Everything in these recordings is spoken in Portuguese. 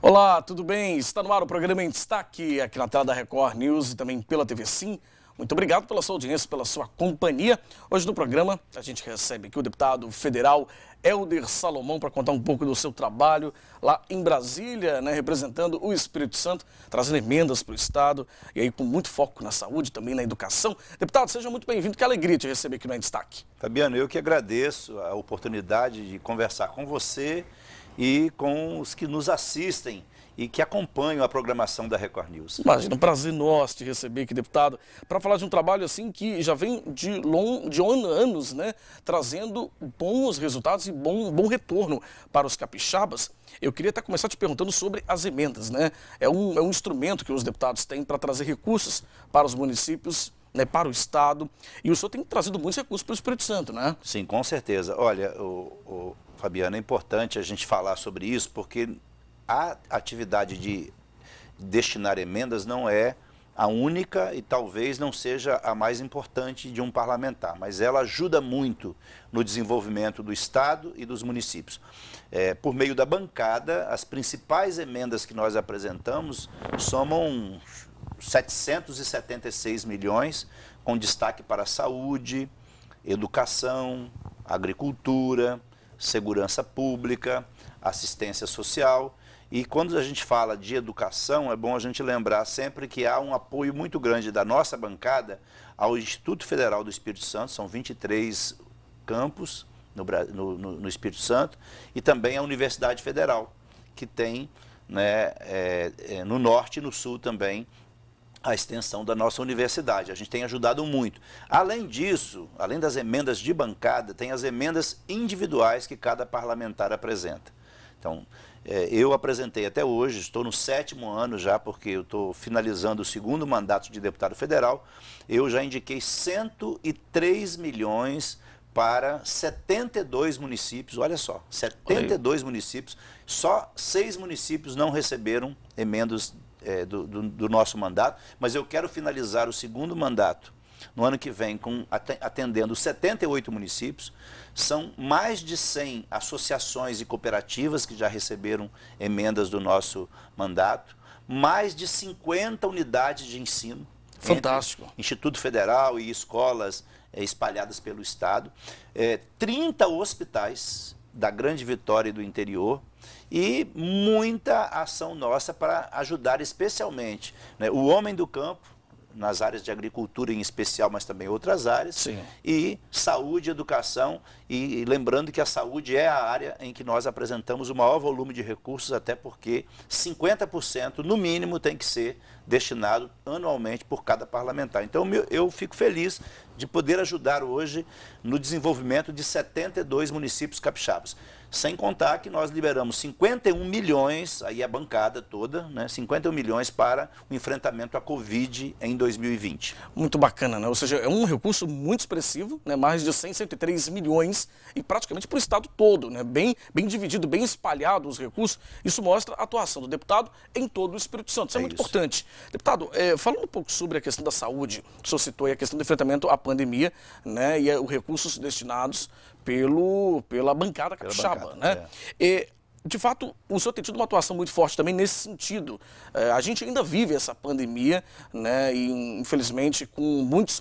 Olá, tudo bem? Está no ar o programa em destaque aqui na tela da Record News e também pela TV Sim. Muito obrigado pela sua audiência, pela sua companhia. Hoje no programa a gente recebe aqui o deputado federal Helder Salomão para contar um pouco do seu trabalho lá em Brasília, representando o Espírito Santo, trazendo emendas para o Estado e aí com muito foco na saúde, também na educação. Deputado, seja muito bem-vindo, que alegria te receber aqui no Em Destaque. Fabiano, eu que agradeço a oportunidade de conversar com você e com os que nos assistem e que acompanham a programação da Record News. Imagina, um prazer nosso te receber aqui, deputado, para falar de um trabalho assim que já vem de anos, trazendo bons resultados e bom retorno para os capixabas. Eu queria até começar te perguntando sobre as emendas, É um instrumento que os deputados têm para trazer recursos para os municípios, para o Estado, e o senhor tem trazido muitos recursos para o Espírito Santo, Sim, com certeza. Olha, Fabiano, é importante a gente falar sobre isso, porque a atividade de destinar emendas não é a única e talvez não seja a mais importante de um parlamentar, mas ela ajuda muito no desenvolvimento do Estado e dos municípios. Por meio da bancada, as principais emendas que nós apresentamos somam 776 milhões, com destaque para a saúde, educação, agricultura, segurança pública, assistência social. E quando a gente fala de educação, é bom a gente lembrar sempre que há um apoio muito grande da nossa bancada ao Instituto Federal do Espírito Santo, são 23 campos no Espírito Santo, e também a Universidade Federal, que tem no norte e no sul também a extensão da nossa universidade. A gente tem ajudado muito. Além disso, além das emendas de bancada, tem as emendas individuais que cada parlamentar apresenta. Então, eu apresentei até hoje, estou no 7º ano já, porque eu estou finalizando o 2º mandato de deputado federal, eu já indiquei 103 milhões para 72 municípios, olha só, 72 municípios, só 6 municípios não receberam emendas do nosso mandato, mas eu quero finalizar o 2º mandato no ano que vem atendendo 78 municípios. São mais de 100 associações e cooperativas que já receberam emendas do nosso mandato, mais de 50 unidades de ensino. Fantástico. Instituto Federal e escolas espalhadas pelo Estado, 30 hospitais da Grande Vitória e do interior, e muita ação nossa para ajudar especialmente o homem do campo, nas áreas de agricultura em especial, mas também outras áreas. Sim. E saúde e educação, e lembrando que a saúde é a área em que nós apresentamos o maior volume de recursos, até porque 50% no mínimo tem que ser destinado anualmente por cada parlamentar. Então eu fico feliz de poder ajudar hoje no desenvolvimento de 72 municípios capixabas. Sem contar que nós liberamos 51 milhões, aí a bancada toda, 51 milhões para o enfrentamento à Covid em 2020. Muito bacana, Ou seja, é um recurso muito expressivo, mais de 103 milhões e praticamente para o Estado todo, Bem dividido, bem espalhado os recursos. Isso mostra a atuação do deputado em todo o Espírito Santo. Isso é muito importante. Deputado, falando um pouco sobre a questão da saúde, o senhor citou aí a questão do enfrentamento à pandemia, e os recursos destinados pela bancada capixaba, de fato, o senhor tem tido uma atuação muito forte também nesse sentido. A gente ainda vive essa pandemia, e infelizmente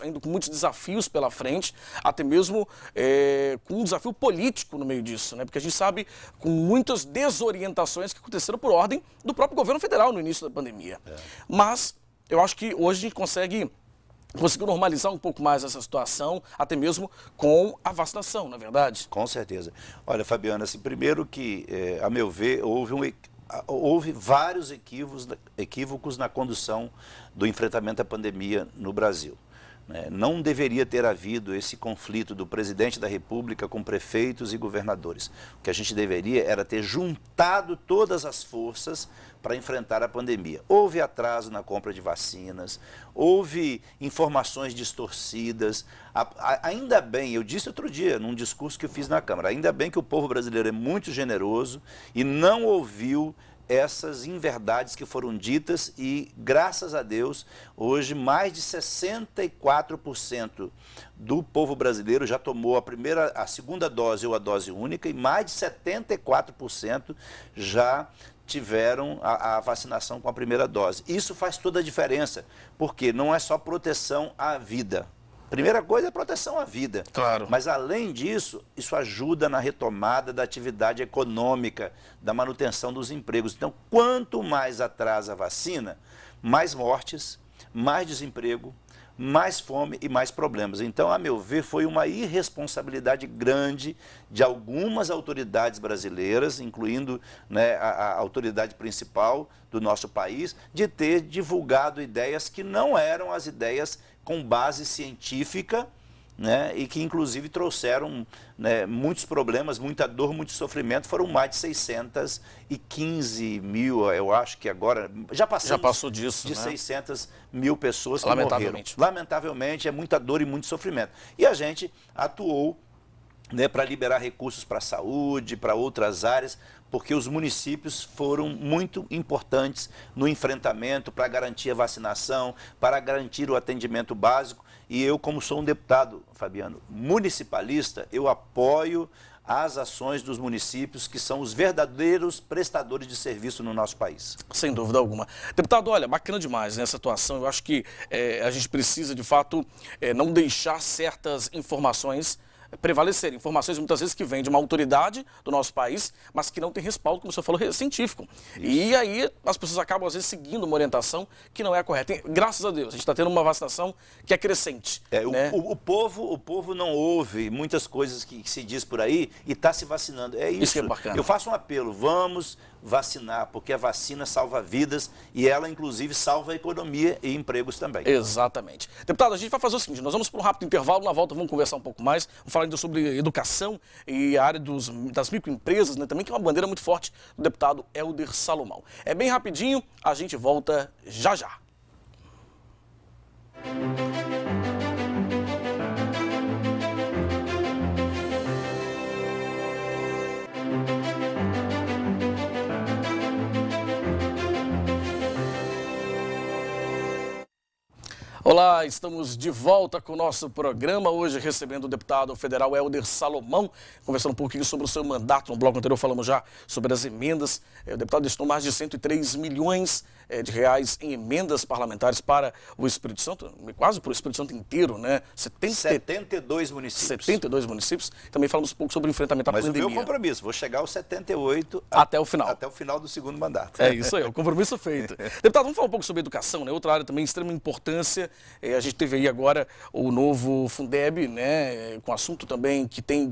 ainda com muitos desafios pela frente, até mesmo com um desafio político no meio disso, Porque a gente sabe com muitas desorientações que aconteceram por ordem do próprio governo federal no início da pandemia. Mas eu acho que hoje a gente conseguiu normalizar um pouco mais essa situação, até mesmo com a vacinação, não é verdade? Com certeza. Olha, Fabiana, assim, primeiro que, a meu ver, houve vários equívocos na condução do enfrentamento à pandemia no Brasil. Não deveria ter havido esse conflito do presidente da República com prefeitos e governadores. O que a gente deveria era ter juntado todas as forças para enfrentar a pandemia. Houve atraso na compra de vacinas, houve informações distorcidas. Ainda bem, eu disse outro dia, num discurso que eu fiz na Câmara, ainda bem que o povo brasileiro é muito generoso e não ouviu essas inverdades que foram ditas e, graças a Deus, hoje mais de 64% do povo brasileiro já tomou a segunda dose ou a dose única e mais de 74% já tiveram a vacinação com a primeira dose. Isso faz toda a diferença, porque não é só proteção à vida. Primeira coisa é proteção à vida. Claro. Mas, além disso, isso ajuda na retomada da atividade econômica, da manutenção dos empregos. Então, quanto mais atrasa a vacina, mais mortes, mais desemprego, mais fome e mais problemas. Então, a meu ver, foi uma irresponsabilidade grande de algumas autoridades brasileiras, incluindo, né, a autoridade principal do nosso país, de ter divulgado ideias que não eram as ideias com base científica, né, e que inclusive trouxeram, né, muitos problemas, muita dor, muito sofrimento. Foram mais de 615 mil, eu acho que agora, já passou disso, de né? 600 mil pessoas que Lamentavelmente. morreram. Lamentavelmente, é muita dor e muito sofrimento. E a gente atuou, né, para liberar recursos para a saúde, para outras áreas, porque os municípios foram muito importantes no enfrentamento para garantir a vacinação, para garantir o atendimento básico. E eu, como sou um deputado, Fabiano, municipalista, eu apoio as ações dos municípios, que são os verdadeiros prestadores de serviço no nosso país. Sem dúvida alguma. Deputado, olha, bacana demais nessa atuação. Eu acho que a gente precisa, de fato, não deixar certas informações prevalecer. Informações muitas vezes que vêm de uma autoridade do nosso país, mas que não tem respaldo, como o senhor falou, científico. Isso. E aí as pessoas acabam, às vezes, seguindo uma orientação que não é correta. E, graças a Deus, a gente está tendo uma vacinação que é crescente. Né? O povo não ouve muitas coisas que se diz por aí e está se vacinando. É isso. Isso que é bacana. Eu faço um apelo, vamos vacinar, porque a vacina salva vidas e ela, inclusive, salva a economia e empregos também. Exatamente. Deputado, a gente vai fazer o seguinte, nós vamos para um rápido intervalo, na volta vamos conversar um pouco mais, vamos falar ainda sobre educação e a área das microempresas, né, também, que é uma bandeira muito forte do deputado Helder Salomão. É bem rapidinho, a gente volta já já. Olá, estamos de volta com o nosso programa, hoje recebendo o deputado federal Helder Salomão, conversando um pouquinho sobre o seu mandato. No bloco anterior falamos já sobre as emendas. O deputado destinou mais de 103 milhões de reais em emendas parlamentares para o Espírito Santo, quase para o Espírito Santo inteiro, né? 72 municípios. 72 municípios. Também falamos um pouco sobre o enfrentamento à pandemia. Mas o meu compromisso, vou chegar aos 78 até o final. Até o final do segundo mandato. É isso aí, o compromisso feito. Deputado, vamos falar um pouco sobre educação, né? Outra área também de extrema importância. A gente teve aí agora o novo Fundeb, né, com assunto também que tem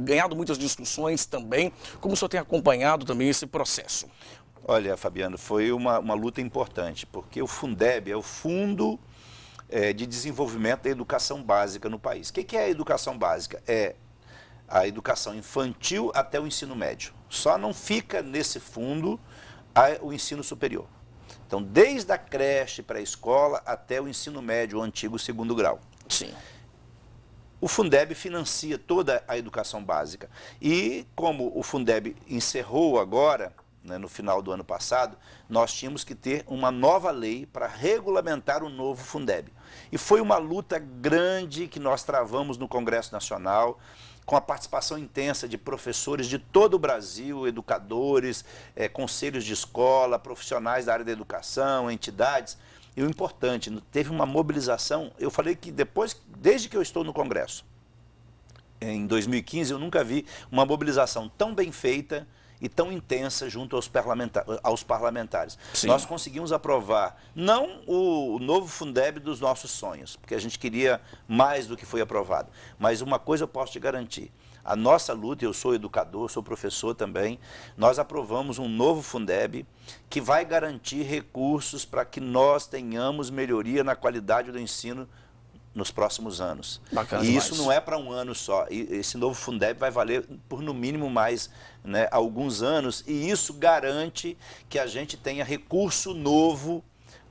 ganhado muitas discussões também. Como o senhor tem acompanhado também esse processo? Olha, Fabiano, foi uma luta importante, porque o Fundeb é o Fundo de Desenvolvimento da Educação Básica no país. O que é a educação básica? É a educação infantil até o ensino médio. Só não fica nesse fundo o ensino superior. Então, desde a creche para a escola até o ensino médio, o antigo segundo grau. Sim. O Fundeb financia toda a educação básica. E como o Fundeb encerrou agora, né, no final do ano passado, nós tínhamos que ter uma nova lei para regulamentar o novo Fundeb. E foi uma luta grande que nós travamos no Congresso Nacional, com a participação intensa de professores de todo o Brasil, educadores, conselhos de escola, profissionais da área da educação, entidades. E o importante, teve uma mobilização. Eu falei que desde que eu estou no Congresso, em 2015, eu nunca vi uma mobilização tão bem feita e tão intensa junto aos parlamentares. Sim. Nós conseguimos aprovar, não o novo Fundeb dos nossos sonhos, porque a gente queria mais do que foi aprovado, mas uma coisa eu posso te garantir, a nossa luta, eu sou educador, sou professor também, nós aprovamos um novo Fundeb que vai garantir recursos para que nós tenhamos melhoria na qualidade do ensino nos próximos anos. Bacana e demais. isso não é para um ano só. E esse novo Fundeb vai valer por no mínimo mais, né, alguns anos, e isso garante que a gente tenha recurso novo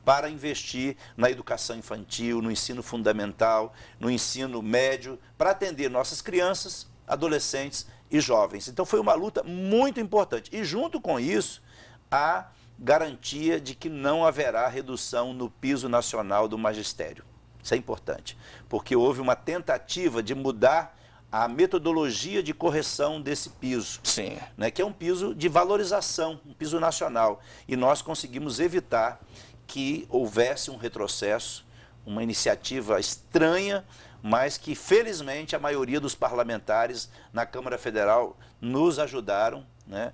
para investir na educação infantil, no ensino fundamental, no ensino médio, para atender nossas crianças, adolescentes e jovens. Então foi uma luta muito importante. E junto com isso, a garantia de que não haverá redução no piso nacional do magistério. Isso é importante, porque houve uma tentativa de mudar a metodologia de correção desse piso, Sim. Né, que é um piso de valorização, um piso nacional. E nós conseguimos evitar que houvesse um retrocesso, uma iniciativa estranha, mas que, felizmente, a maioria dos parlamentares na Câmara Federal nos ajudaram, né?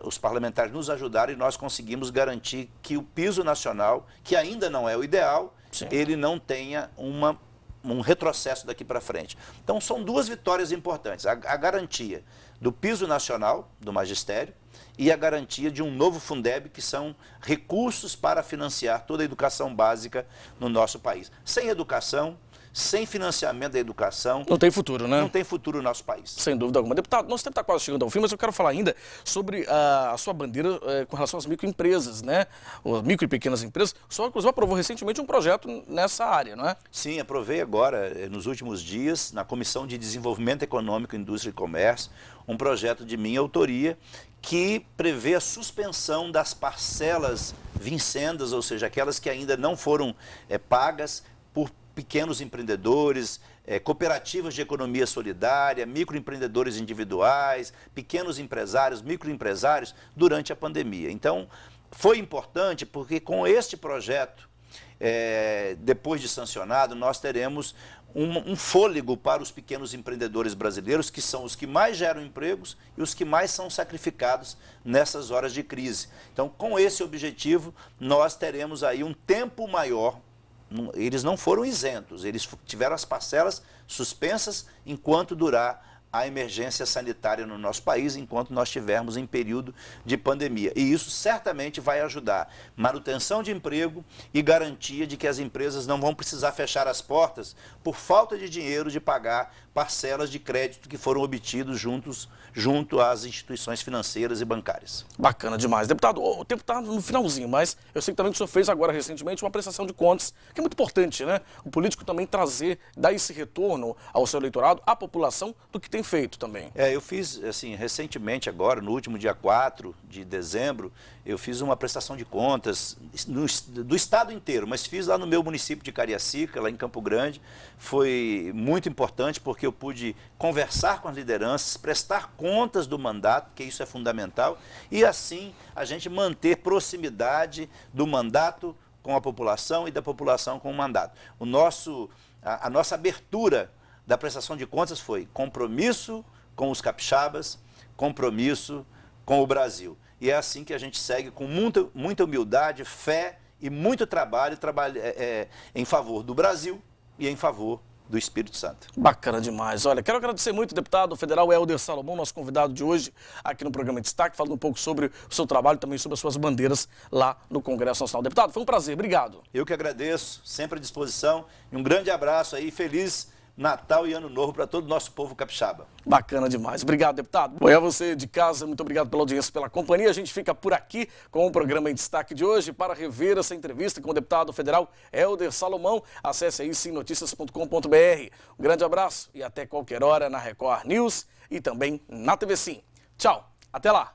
Os parlamentares nos ajudaram e nós conseguimos garantir que o piso nacional, que ainda não é o ideal, Sim. ele não tenha um retrocesso daqui para frente. Então, são duas vitórias importantes. A garantia do piso nacional, do magistério, e a garantia de um novo Fundeb, que são recursos para financiar toda a educação básica no nosso país. Sem educação, sem financiamento da educação... Não tem futuro, né? Não tem futuro no nosso país. Sem dúvida alguma. Deputado, nosso tempo está quase chegando ao fim, mas eu quero falar ainda sobre a sua bandeira com relação às microempresas, né? As micro e pequenas empresas. O senhor, inclusive, aprovou recentemente um projeto nessa área, não é? Sim, aprovei agora, nos últimos dias, na Comissão de Desenvolvimento Econômico, Indústria e Comércio, um projeto de minha autoria que prevê a suspensão das parcelas vincendas, ou seja, aquelas que ainda não foram pagas por pequenos empreendedores, cooperativas de economia solidária, microempreendedores individuais, pequenos empresários, microempresários, durante a pandemia. Então, foi importante porque com este projeto, depois de sancionado, nós teremos um fôlego para os pequenos empreendedores brasileiros, que são os que mais geram empregos e os que mais são sacrificados nessas horas de crise. Então, com esse objetivo, nós teremos aí um tempo maior. Eles não foram isentos, eles tiveram as parcelas suspensas enquanto durar a emergência sanitária no nosso país, enquanto nós estivermos em período de pandemia. E isso certamente vai ajudar manutenção de emprego e garantia de que as empresas não vão precisar fechar as portas por falta de dinheiro de pagar parcelas de crédito que foram obtidos junto às instituições financeiras e bancárias. Bacana demais. Deputado, o tempo está no finalzinho, mas eu sei que também que o senhor fez agora recentemente uma prestação de contas, que é muito importante, né? O político também dar esse retorno ao seu eleitorado, à população, do que tem feito também. Eu fiz, assim, recentemente agora, no último dia 4 de dezembro, eu fiz uma prestação de contas do estado inteiro, mas fiz lá no meu município de Cariacica, lá em Campo Grande. Foi muito importante porque eu pude conversar com as lideranças, prestar contas do mandato, que isso é fundamental, e assim a gente manter proximidade do mandato com a população e da população com o mandato. A nossa abertura da prestação de contas foi compromisso com os capixabas, compromisso com o Brasil. E é assim que a gente segue com muita humildade, fé e muito trabalho em favor do Brasil e em favor do Espírito Santo. Bacana demais. Olha, quero agradecer muito o deputado federal Helder Salomão, nosso convidado de hoje aqui no programa Destaque, falando um pouco sobre o seu trabalho e também sobre as suas bandeiras lá no Congresso Nacional. Deputado, foi um prazer. Obrigado. Eu que agradeço, sempre à disposição. E um grande abraço aí, feliz Natal e Ano Novo para todo o nosso povo capixaba. Bacana demais. Obrigado, deputado. Bom, e a você de casa, muito obrigado pela audiência, pela companhia. A gente fica por aqui com o programa em destaque de hoje. Para rever essa entrevista com o deputado federal Helder Salomão, acesse aí simnoticias.com.br. Um grande abraço e até qualquer hora na Record News e também na TV Sim. Tchau, até lá.